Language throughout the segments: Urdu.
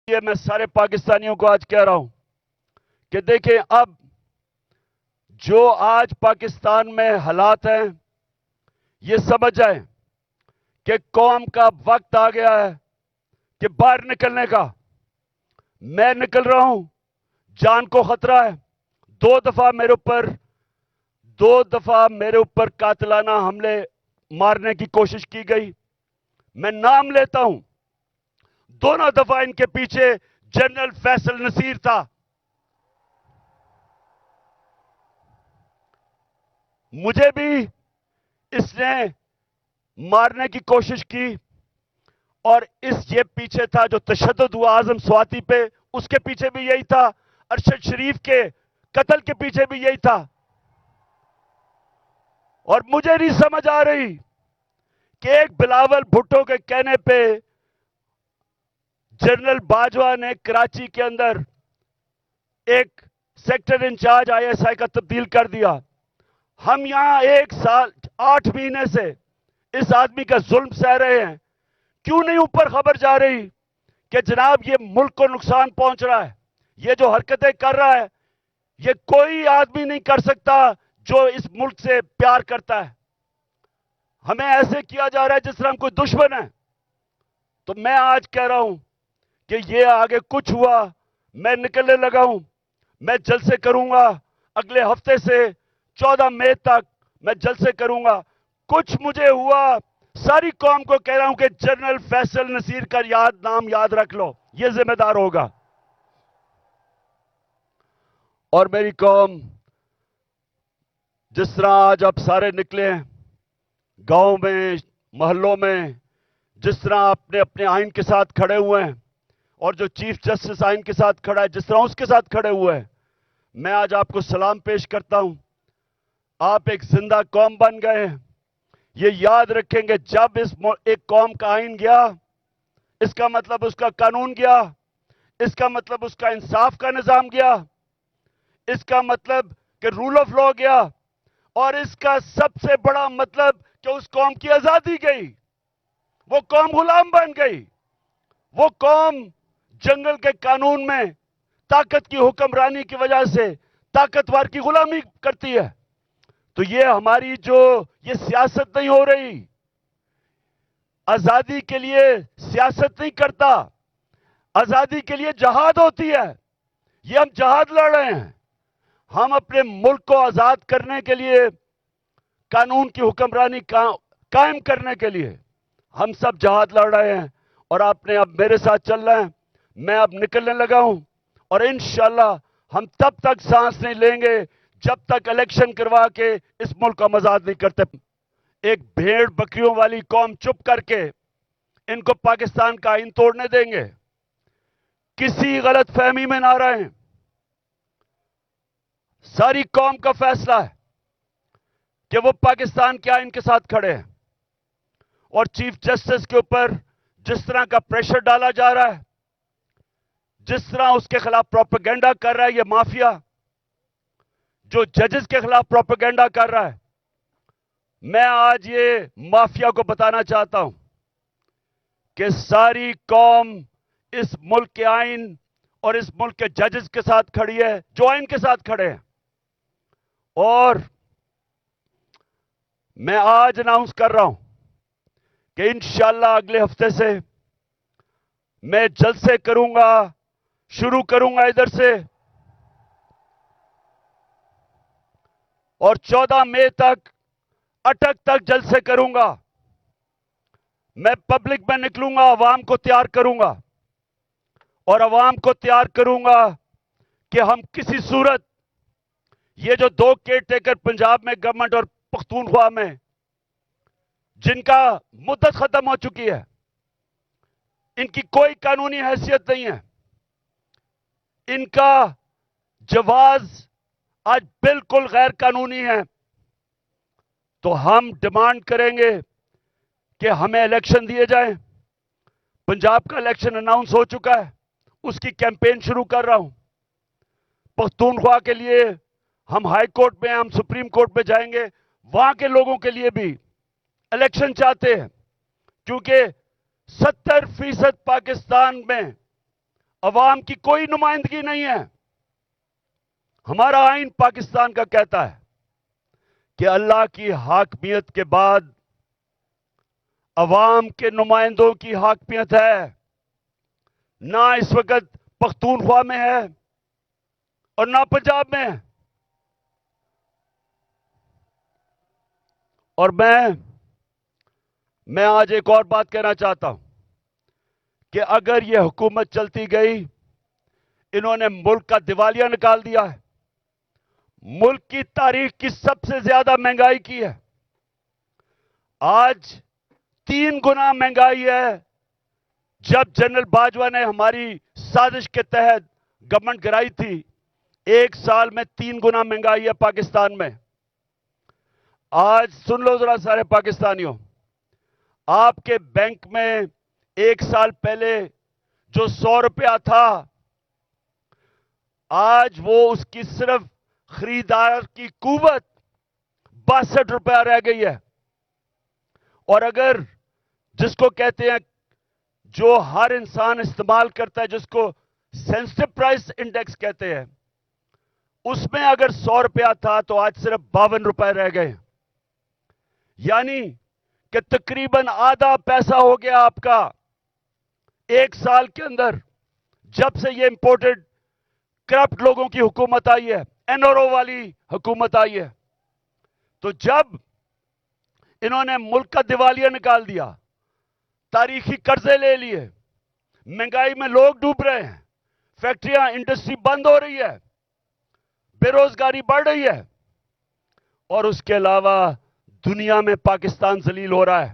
یہ میں سارے پاکستانیوں کو آج کہہ رہا ہوں کہ دیکھیں اب جو آج پاکستان میں حالات ہیں یہ سمجھ جائیں کہ قوم کا وقت آ گیا ہے کہ باہر نکلنے کا. میں نکل رہا ہوں, جان کو خطرہ ہے. دو دفعہ میرے اوپر قاتلانہ حملے مارنے کی کوشش کی گئی. میں نام لیتا ہوں, دونوں دفعہ ان کے پیچھے جنرل فیصل نصیر تھا. مجھے بھی اس نے مارنے کی کوشش کی اور یہ پیچھے تھا جو تشدد ہوا اعظم سواتی پہ, اس کے پیچھے بھی یہی تھا. ارشد شریف کے قتل کے پیچھے بھی یہی تھا. اور مجھے نہیں سمجھ آ رہی کہ ایک بلاول بھٹو کے کہنے پہ جنرل باجوہ نے کراچی کے اندر ایک sector incharge I S I کا تبدیل کر دیا. ہم یہاں 1 سال 8 مہینے سے اس آدمی کا ظلم سہ رہے ہیں. کیوں نہیں اوپر خبر جا رہی کہ جناب یہ ملک کو نقصان پہنچ رہا ہے, یہ جو حرکتیں کر رہا ہے یہ کوئی آدمی نہیں کر سکتا جو اس ملک سے پیار کرتا ہے. ہمیں ایسے کیا جا رہا ہے جس طرح ہم کوئی دشمن ہے. تو میں آج کہہ رہا ہوں کہ یہ آگے کچھ ہوا, میں نکلنے لگا ہوں. میں جلسے کروں گا اگلے ہفتے سے 14 مئی تک میں جلسے کروں گا. کچھ مجھے ہوا, ساری قوم کو کہہ رہا ہوں کہ جنرل فیصل نصیر کا نام یاد رکھ لو, یہ ذمہ دار ہوگا. اور میری قوم, جس طرح آج آپ سارے نکلے ہیں گاؤں میں محلوں میں, جس طرح اپنے اپنے آئین کے ساتھ کھڑے ہوئے ہیں اور جو چیف جسٹس آئین کے ساتھ کھڑا ہے جس طرح اس کے ساتھ کھڑے ہوئے ہیں, میں آج آپ کو سلام پیش کرتا ہوں. آپ ایک زندہ قوم بن گئے ہیں. یہ یاد رکھیں گے جب ایک قوم کا آئین گیا, اس کا مطلب اس کا قانون گیا, اس کا مطلب اس کا انصاف کا نظام گیا, اس کا مطلب کہ رول آف لا گیا, اور اس کا سب سے بڑا مطلب کہ اس قوم کی آزادی گئی. وہ قوم غلام بن گئی. وہ قوم جنگل کے قانون میں طاقت کی حکمرانی کی وجہ سے طاقتور کی غلامی کرتی ہے. تو یہ ہماری یہ سیاست نہیں ہو رہی. آزادی کے لیے سیاست نہیں کرتا, آزادی کے لیے جہاد ہوتی ہے. یہ ہم جہاد لڑ رہے ہیں. ہم اپنے ملک کو آزاد کرنے کے لیے, قانون کی حکمرانی قائم کرنے کے لیے ہم سب جہاد لڑ رہے ہیں. اور آپ نے اب میرے ساتھ چل رہے ہیں. میں اب نکلنے لگا ہوں اور انشاءاللہ ہم تب تک سانس نہیں لیں گے جب تک الیکشن کروا کے اس ملک کو ہم آزاد نہیں کرتے. ایک بھیڑ بکریوں والی قوم چپ کر کے ان کو پاکستان کا آئین توڑنے دیں گے؟ کسی غلط فہمی میں نہ رہیں. ساری قوم کا فیصلہ ہے کہ وہ پاکستان کے آئین کے ساتھ کھڑے ہیں. اور چیف جسٹس کے اوپر جس طرح کا پریشر ڈالا جا رہا ہے, جس طرح اس کے خلاف پروپیگنڈا کر رہا ہے یہ مافیا, جو ججز کے خلاف پروپیگنڈا کر رہا ہے, میں آج یہ مافیا کو بتانا چاہتا ہوں کہ ساری قوم اس ملک کے آئین اور اس ملک کے ججز کے ساتھ کھڑی ہے جو آئین کے ساتھ کھڑے ہیں. اور میں آج اناؤنس کر رہا ہوں کہ انشاءاللہ اگلے ہفتے سے میں جلسے کروں گا, شروع کروں گا ادھر سے, اور 14 مئی تک اٹک تک جلسے کروں گا. میں پبلک میں نکلوں گا, عوام کو تیار کروں گا, اور عوام کو تیار کروں گا کہ ہم کسی صورت یہ جو 2 کیئر ٹیکر پنجاب میں گورنمنٹ اور پختونخوا میں جن کا مدت ختم ہو چکی ہے, ان کی کوئی قانونی حیثیت نہیں ہے, ان کا جواز آج بالکل غیر قانونی ہے. تو ہم ڈیمانڈ کریں گے کہ ہمیں الیکشن دیے جائیں. پنجاب کا الیکشن اناؤنس ہو چکا ہے, اس کی کیمپین شروع کر رہا ہوں. پختونخوا کے لیے ہم ہائی کورٹ میں, ہم سپریم کورٹ میں جائیں گے. وہاں کے لوگوں کے لیے بھی الیکشن چاہتے ہیں, کیونکہ 70% پاکستان میں عوام کی کوئی نمائندگی نہیں ہے. ہمارا آئین پاکستان کا کہتا ہے کہ اللہ کی حاکمیت کے بعد عوام کے نمائندوں کی حاکمیت ہے. نہ اس وقت پختونخوا میں ہے اور نہ پنجاب میں ہے. اور میں آج ایک اور بات کہنا چاہتا ہوں کہ اگر یہ حکومت چلتی گئی، انہوں نے ملک کا دیوالیہ نکال دیا ہے. ملک کی تاریخ کی سب سے زیادہ مہنگائی کی ہے. آج 3 گنا مہنگائی ہے. جب جنرل باجوہ نے ہماری سازش کے تحت گورنمنٹ گرائی تھی، 1 سال میں 3 گنا مہنگائی ہے پاکستان میں. آج سن لو ذرا سارے پاکستانیوں، آپ کے بینک میں 1 سال پہلے جو 100 روپیہ تھا، آج وہ اس کی صرف خریدار کی قوت 62 روپیہ رہ گئی ہے. اور اگر جس کو کہتے ہیں جو ہر انسان استعمال کرتا ہے، جس کو سینسٹیو پرائس انڈیکس کہتے ہیں، اس میں اگر 100 روپیہ تھا تو آج صرف 52 روپے رہ گئے. یعنی کہ تقریباً آدھا پیسہ ہو گیا آپ کا 1 سال کے اندر، جب سے یہ امپورٹڈ کرپٹ لوگوں کی حکومت آئی ہے، این آر او والی حکومت آئی ہے. تو جب انہوں نے ملک کا دیوالیہ نکال دیا، تاریخی قرضے لے لیے، مہنگائی میں لوگ ڈوب رہے ہیں، فیکٹریاں انڈسٹری بند ہو رہی ہے، بے روزگاری بڑھ رہی ہے، اور اس کے علاوہ دنیا میں پاکستان ذلیل ہو رہا ہے.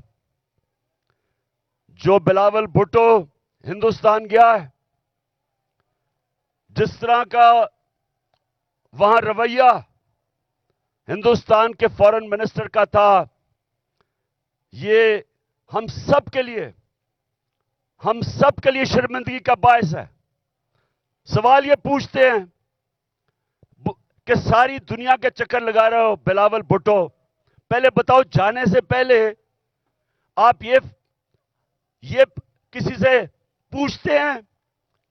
جو بلاول بھٹو ہندوستان گیا ہے، جس طرح کا وہاں رویہ ہندوستان کے فارن منسٹر کا تھا، یہ ہم سب کے لیے شرمندگی کا باعث ہے. سوال یہ پوچھتے ہیں کہ ساری دنیا کے چکر لگا رہے ہو بلاول بھٹو، پہلے بتاؤ جانے سے پہلے آپ یہ کسی سے پوچھتے ہیں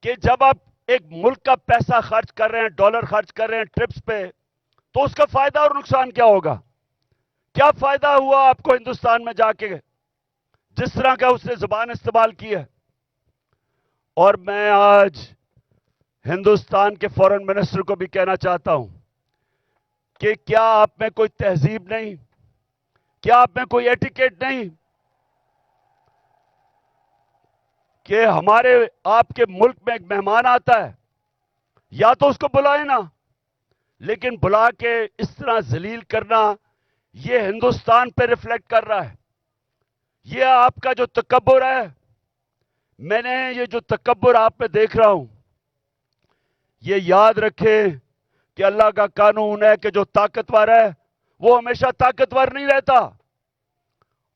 کہ جب آپ ایک ملک کا پیسہ خرچ کر رہے ہیں، ڈالر خرچ کر رہے ہیں ٹرپس پہ، تو اس کا فائدہ اور نقصان کیا ہوگا؟ کیا فائدہ ہوا آپ کو ہندوستان میں جا کے جس طرح کا اس نے زبان استعمال کی ہے؟ اور میں آج ہندوستان کے فارن منسٹر کو بھی کہنا چاہتا ہوں کہ کیا آپ میں کوئی تہذیب نہیں؟ کیا آپ میں کوئی ایٹیکیٹ نہیں کہ آپ کے ملک میں ایک مہمان آتا ہے، یا تو اس کو بلائیں نا، لیکن بلا کے اس طرح ذلیل کرنا، یہ ہندوستان پہ ریفلیکٹ کر رہا ہے. یہ آپ کا جو تکبر ہے، میں نے یہ جو تکبر آپ میں دیکھ رہا ہوں، یہ یاد رکھیں کہ اللہ کا قانون ہے کہ جو طاقتور ہے وہ ہمیشہ طاقتور نہیں رہتا،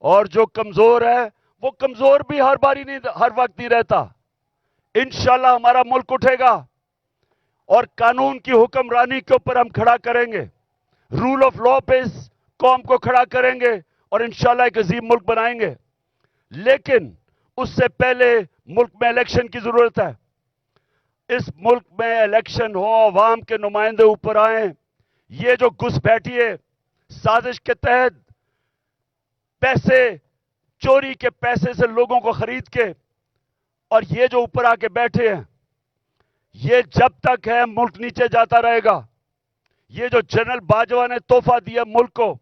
اور جو کمزور ہے وہ کمزور بھی ہر وقت نہیں رہتا. انشاءاللہ ہمارا ملک اٹھے گا اور قانون کی حکمرانی کے اوپر ہم کھڑا کریں گے، رول آف لا پہ اس قوم کو کھڑا کریں گے، اور انشاءاللہ ایک عظیم ملک بنائیں گے. لیکن اس سے پہلے ملک میں الیکشن کی ضرورت ہے. اس ملک میں الیکشن ہو، عوام کے نمائندے اوپر آئیں. یہ جو گھس بیٹھی ہے سازش کے تحت، پیسے چوری کے پیسے سے لوگوں کو خرید کے، اور یہ جو اوپر آ کے بیٹھے ہیں، یہ جب تک ہے ملک نیچے جاتا رہے گا. یہ جو جنرل باجوہ نے تحفہ دیا ملک کو،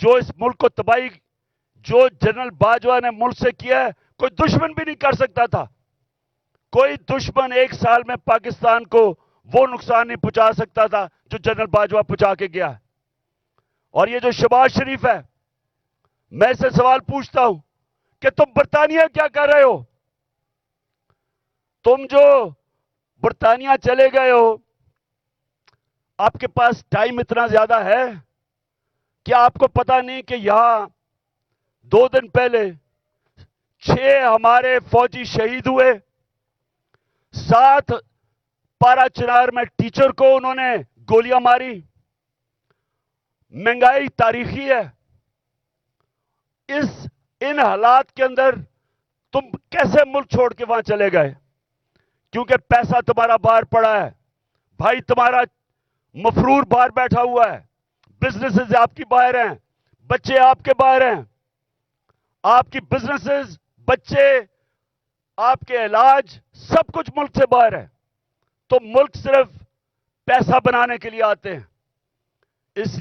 جو اس ملک کو تباہی، جو جنرل باجوہ نے ملک سے کیا ہے، کوئی دشمن بھی نہیں کر سکتا تھا. کوئی دشمن 1 سال میں پاکستان کو وہ نقصان نہیں پہنچا سکتا تھا جو جنرل باجوہ پہنچا کے گیا. اور یہ جو شہباز شریف ہے، میں سے سوال پوچھتا ہوں کہ تم برطانیہ کیا کر رہے ہو؟ تم جو برطانیہ چلے گئے ہو، آپ کے پاس ٹائم اتنا زیادہ ہے؟ کیا آپ کو پتا نہیں کہ یہاں 2 دن پہلے 6 ہمارے فوجی شہید ہوئے؟ 7 پارا چنار میں ٹیچر کو انہوں نے گولیاں ماری. مہنگائی تاریخی ہے. ان حالات کے اندر تم کیسے ملک چھوڑ کے وہاں چلے گئے؟ کیونکہ پیسہ تمہارا باہر پڑا ہے، بھائی تمہارا مفرور باہر بیٹھا ہوا ہے، بزنسز آپ کی باہر ہیں، بچے آپ کے باہر ہیں، آپ کی بزنسز، بچے، آپ کے علاج، سب کچھ ملک سے باہر ہے۔ تو ملک صرف پیسہ بنانے کے لیے آتے ہیں، اس لیے